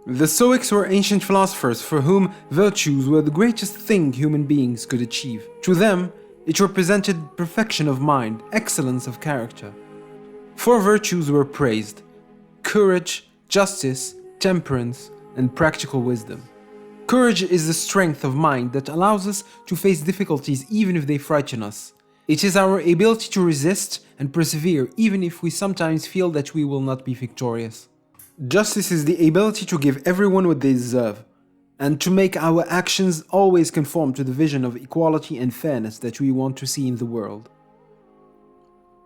The Stoics were ancient philosophers for whom virtues were the greatest thing human beings could achieve. To them, it represented perfection of mind, excellence of character. Four virtues were praised: courage, justice, temperance, and practical wisdom. Courage is the strength of mind that allows us to face difficulties even if they frighten us. It is our ability to resist and persevere even if we sometimes feel that we will not be victorious. Justice is the ability to give everyone what they deserve, and to make our actions always conform to the vision of equality and fairness that we want to see in the world.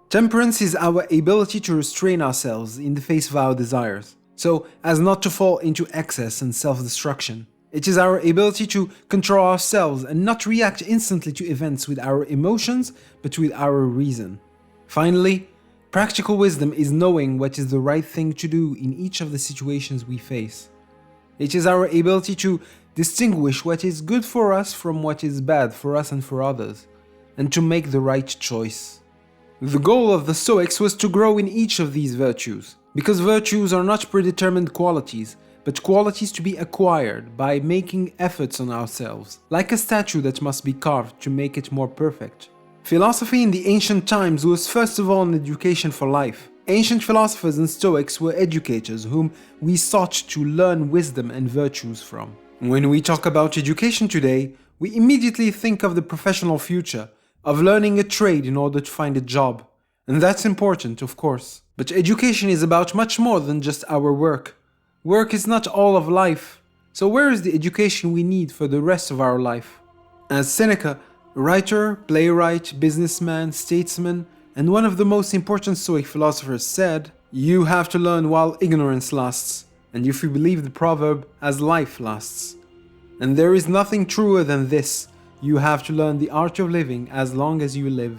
Temperance is our ability to restrain ourselves in the face of our desires, so as not to fall into excess and self-destruction. It is our ability to control ourselves and not react instantly to events with our emotions, but with our reason. Finally, practical wisdom is knowing what is the right thing to do in each of the situations we face. It is our ability to distinguish what is good for us from what is bad for us and for others, and to make the right choice. The goal of the Stoics was to grow in each of these virtues, because virtues are not predetermined qualities, but qualities to be acquired by making efforts on ourselves, like a statue that must be carved to make it more perfect. Philosophy in the ancient times was first of all an education for life. Ancient philosophers and Stoics were educators whom we sought to learn wisdom and virtues from. When we talk about education today, we immediately think of the professional future, of learning a trade in order to find a job. And that's important, of course. But education is about much more than just our work. Work is not all of life. So where is the education we need for the rest of our life? As Seneca, writer, playwright, businessman, statesman, and one of the most important Stoic philosophers said, "You have to learn while ignorance lasts, and if you believe the proverb, as life lasts. And there is nothing truer than this: you have to learn the art of living as long as you live."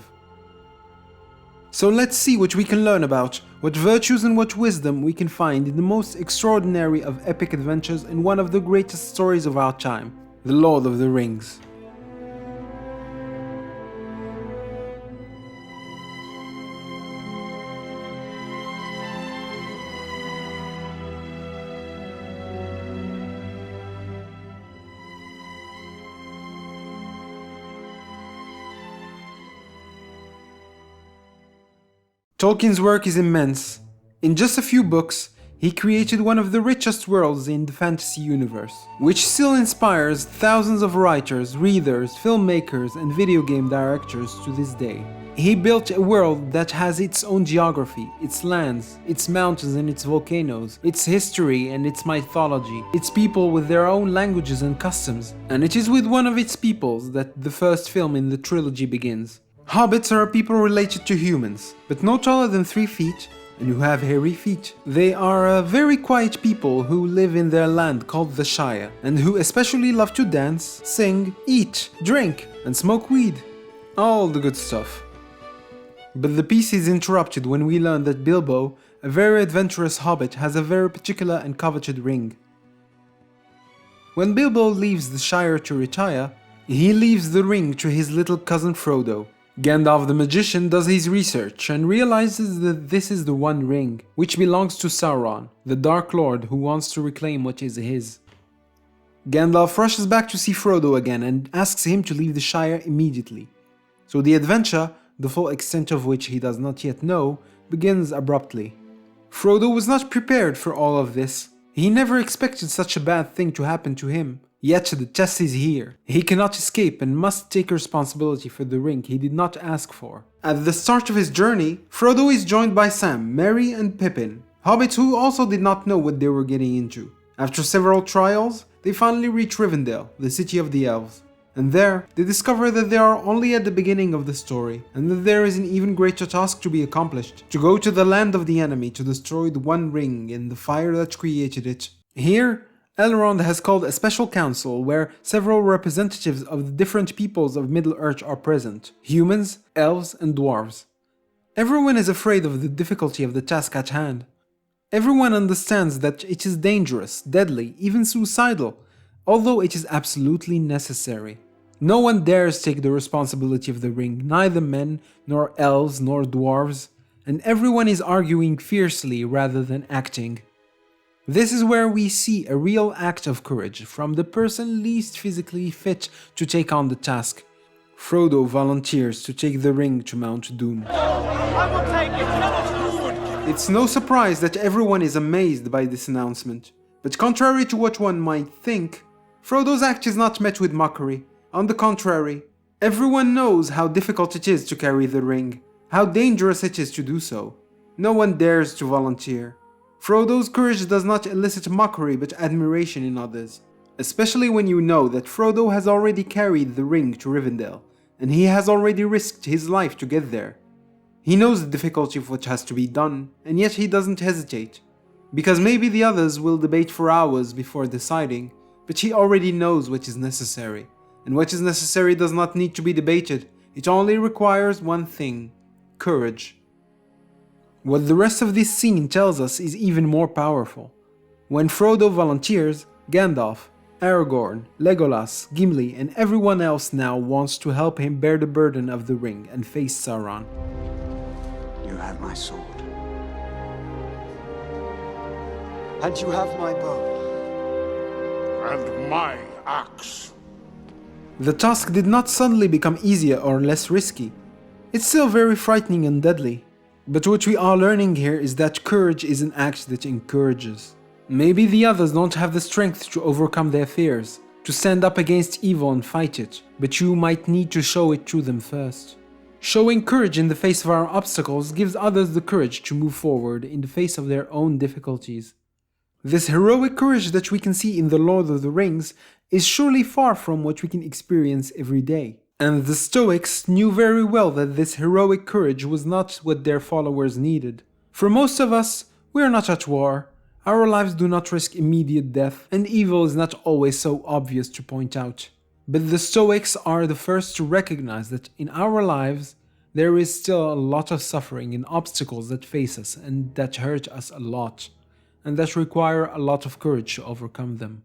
So let's see what we can learn about, what virtues and what wisdom we can find in the most extraordinary of epic adventures in one of the greatest stories of our time, The Lord of the Rings. Tolkien's work is immense. In just a few books, he created one of the richest worlds in the fantasy universe, which still inspires thousands of writers, readers, filmmakers, and video game directors to this day. He built a world that has its own geography, its lands, its mountains and its volcanoes, its history and its mythology, its people with their own languages and customs, and it is with one of its peoples that the first film in the trilogy begins. Hobbits are a people related to humans, but no taller than 3 feet, and who have hairy feet. They are a very quiet people who live in their land called the Shire, and who especially love to dance, sing, eat, drink, and smoke weed. All the good stuff. But the piece is interrupted when we learn that Bilbo, a very adventurous hobbit, has a very particular and coveted ring. When Bilbo leaves the Shire to retire, he leaves the ring to his little cousin Frodo. Gandalf the magician does his research and realizes that this is the One Ring, which belongs to Sauron, the Dark Lord who wants to reclaim what is his. Gandalf rushes back to see Frodo again and asks him to leave the Shire immediately. So the adventure, the full extent of which he does not yet know, begins abruptly. Frodo was not prepared for all of this. He never expected such a bad thing to happen to him. Yet the test is here. He cannot escape and must take responsibility for the ring he did not ask for. At the start of his journey, Frodo is joined by Sam, Merry, and Pippin, hobbits who also did not know what they were getting into. After several trials, they finally reach Rivendell, the city of the elves. And there, they discover that they are only at the beginning of the story, and that there is an even greater task to be accomplished: to go to the land of the enemy to destroy the One Ring in the fire that created it. Here, Elrond has called a special council where several representatives of the different peoples of Middle-earth are present: humans, elves, and dwarves. Everyone is afraid of the difficulty of the task at hand. Everyone understands that it is dangerous, deadly, even suicidal, although it is absolutely necessary. No one dares take the responsibility of the ring, neither men, nor elves, nor dwarves, and everyone is arguing fiercely rather than acting. This is where we see a real act of courage from the person least physically fit to take on the task. Frodo volunteers to take the ring to Mount Doom. I will take it! It's no surprise that everyone is amazed by this announcement. But contrary to what one might think, Frodo's act is not met with mockery. On the contrary, everyone knows how difficult it is to carry the ring, how dangerous it is to do so. No one dares to volunteer. Frodo's courage does not elicit mockery but admiration in others, especially when you know that Frodo has already carried the ring to Rivendell, and he has already risked his life to get there. He knows the difficulty of what has to be done, and yet he doesn't hesitate. Because maybe the others will debate for hours before deciding, but he already knows what is necessary. And what is necessary does not need to be debated, it only requires one thing: courage. What the rest of this scene tells us is even more powerful. When Frodo volunteers, Gandalf, Aragorn, Legolas, Gimli, and everyone else now wants to help him bear the burden of the ring and face Sauron. You have my sword. And you have my bow. And my axe. The task did not suddenly become easier or less risky. It's still very frightening and deadly. But what we are learning here is that courage is an act that encourages. Maybe the others don't have the strength to overcome their fears, to stand up against evil and fight it, but you might need to show it to them first. Showing courage in the face of our obstacles gives others the courage to move forward in the face of their own difficulties. This heroic courage that we can see in The Lord of the Rings is surely far from what we can experience every day. And the Stoics knew very well that this heroic courage was not what their followers needed. For most of us, we are not at war, our lives do not risk immediate death, and evil is not always so obvious to point out. But the Stoics are the first to recognize that in our lives, there is still a lot of suffering and obstacles that face us and that hurt us a lot, and that require a lot of courage to overcome them.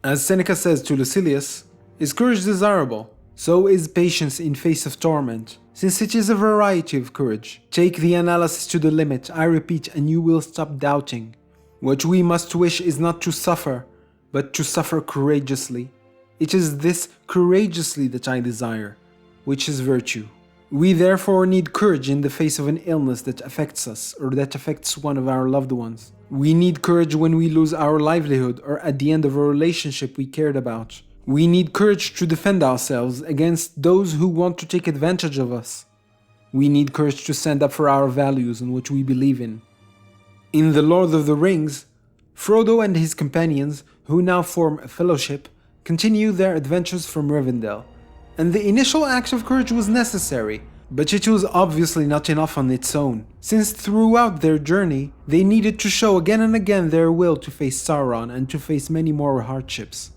As Seneca says to Lucilius, "Is courage desirable? So is patience in face of torment, since it is a variety of courage. Take the analysis to the limit, I repeat, and you will stop doubting. What we must wish is not to suffer, but to suffer courageously. It is this courageously that I desire, which is virtue. We therefore need courage in the face of an illness that affects us or that affects one of our loved ones. We need courage when we lose our livelihood or at the end of a relationship we cared about. We need courage to defend ourselves against those who want to take advantage of us. We need courage to stand up for our values and what we believe in." In The Lord of the Rings, Frodo and his companions, who now form a fellowship, continue their adventures from Rivendell. And the initial act of courage was necessary, but it was obviously not enough on its own, since throughout their journey, they needed to show again and again their will to face Sauron and to face many more hardships.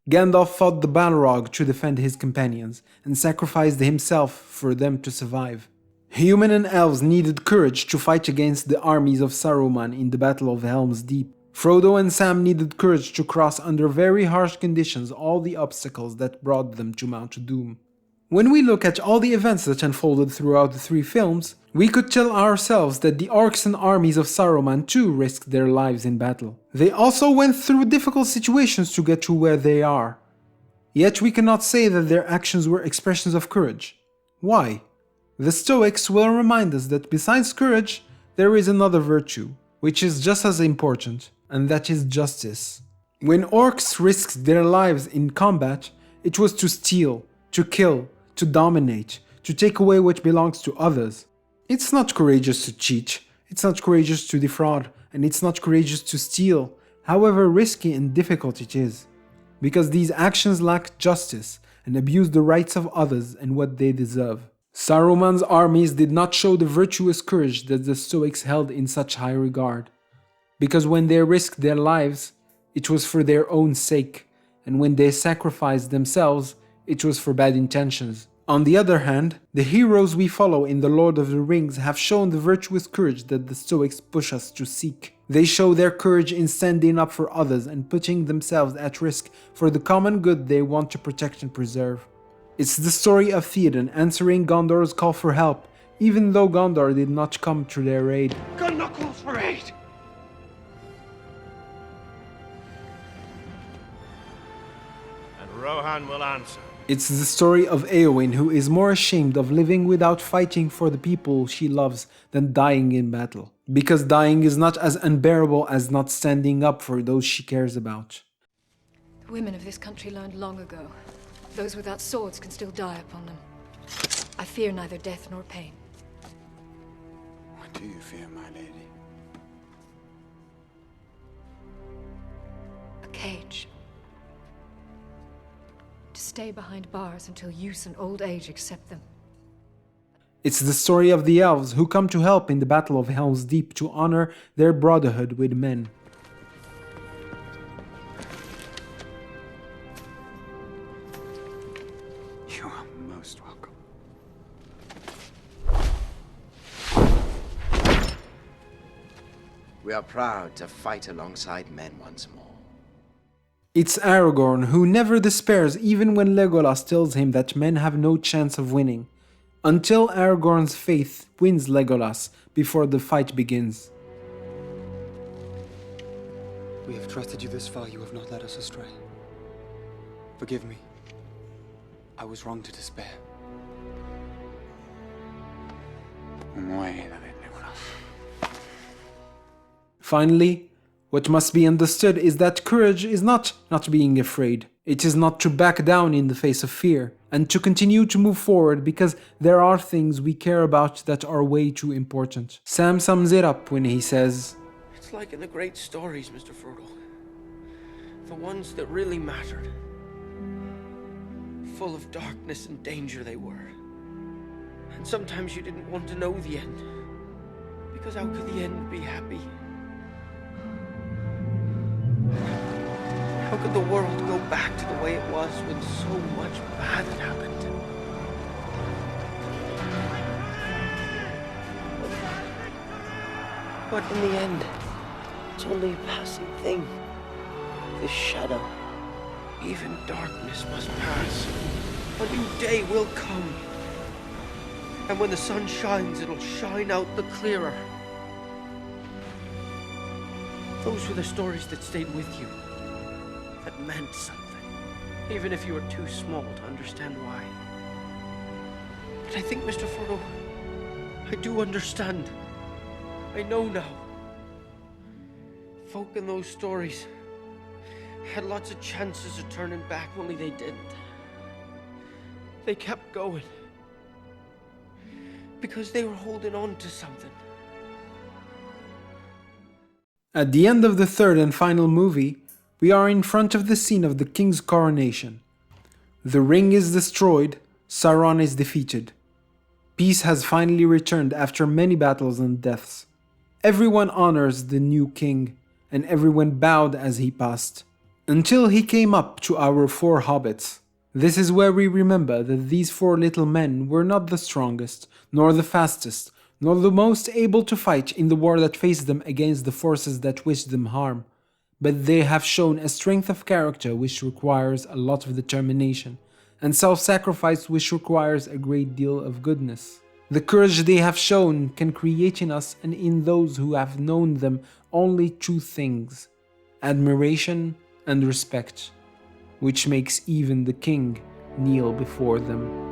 Gandalf fought the Balrog to defend his companions, and sacrificed himself for them to survive. Human and elves needed courage to fight against the armies of Saruman in the Battle of Helm's Deep. Frodo and Sam needed courage to cross under very harsh conditions all the obstacles that brought them to Mount Doom. When we look at all the events that unfolded throughout the three films, we could tell ourselves that the orcs and armies of Saruman too risked their lives in battle. They also went through difficult situations to get to where they are. Yet we cannot say that their actions were expressions of courage. Why? The Stoics will remind us that besides courage, there is another virtue, which is just as important, and that is justice. When orcs risked their lives in combat, it was to steal, to kill, to dominate, to take away what belongs to others. It's not courageous to cheat, it's not courageous to defraud, and it's not courageous to steal, however risky and difficult it is. Because these actions lack justice and abuse the rights of others and what they deserve. Saruman's armies did not show the virtuous courage that the Stoics held in such high regard. Because when they risked their lives, it was for their own sake, and when they sacrificed themselves, it was for bad intentions. On the other hand, the heroes we follow in The Lord of the Rings have shown the virtuous courage that the Stoics push us to seek. They show their courage in standing up for others and putting themselves at risk for the common good they want to protect and preserve. It's the story of Theoden answering Gondor's call for help, even though Gondor did not come to their aid. Gun knuckles for aid! Rohan will answer. It's the story of Eowyn, who is more ashamed of living without fighting for the people she loves than dying in battle. Because dying is not as unbearable as not standing up for those she cares about. The women of this country learned long ago. Those without swords can still die upon them. I fear neither death nor pain. What do you fear, my lady? A cage. To stay behind bars until use and old age accept them. It's the story of the elves who come to help in the Battle of Helm's Deep to honor their brotherhood with men. You are most welcome. We are proud to fight alongside men once more. It's Aragorn who never despairs even when Legolas tells him that men have no chance of winning, until Aragorn's faith wins Legolas before the fight begins. We have trusted you this far, you have not led us astray. Forgive me. I was wrong to despair. Finally, what must be understood is that courage is not being afraid. It is not to back down in the face of fear, and to continue to move forward because there are things we care about that are way too important. Sam sums it up when he says, It's like in the great stories, Mr. Frodo. The ones that really mattered. Full of darkness and danger they were. And sometimes you didn't want to know the end. Because how could the end be happy? How could the world go back to the way it was when so much bad had happened? But in the end, it's only a passing thing. This shadow, even darkness must pass. A new day will come. And when the sun shines, it'll shine out the clearer. Those were the stories that stayed with you. That meant something, even if you were too small to understand why. But I think, Mr. Frodo, I do understand. I know now. Folk in those stories had lots of chances of turning back, only they didn't. They kept going. Because they were holding on to something. at the end of the third and final movie, we are in front of the scene of the king's coronation. The ring is destroyed, Sauron is defeated. Peace has finally returned after many battles and deaths. Everyone honors the new king, and everyone bowed as he passed, until he came up to our 4 hobbits. This is where we remember that these 4 little men were not the strongest, nor the fastest, nor the most able to fight in the war that faced them against the forces that wished them harm. But they have shown a strength of character which requires a lot of determination, and self-sacrifice which requires a great deal of goodness. The courage they have shown can create in us and in those who have known them only 2 things: admiration and respect, which makes even the king kneel before them.